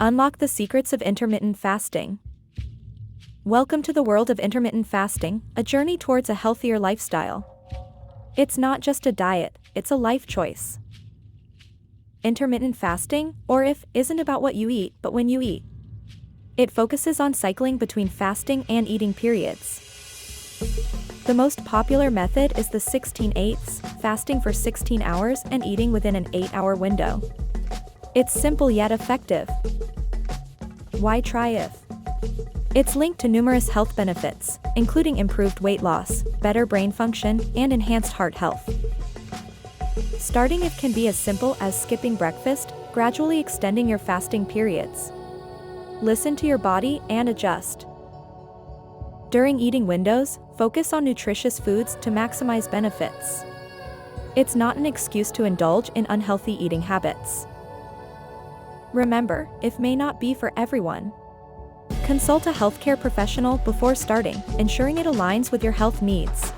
Unlock the secrets of intermittent fasting. Welcome to the world of intermittent fasting, a journey towards a healthier lifestyle. It's not just a diet, it's a life choice. Intermittent fasting, or IF, isn't about what you eat, but when you eat. It focuses on cycling between fasting and eating periods. The most popular method is the 16/8, fasting for 16 hours and eating within an 8-hour window. It's simple yet effective. Why try IF? It's linked to numerous health benefits, including improved weight loss, better brain function, and enhanced heart health. Starting IF can be as simple as skipping breakfast, gradually extending your fasting periods. Listen to your body and adjust. During eating windows, focus on nutritious foods to maximize benefits. It's not an excuse to indulge in unhealthy eating habits. Remember, IF may not be for everyone. Consult a healthcare professional before starting, ensuring it aligns with your health needs.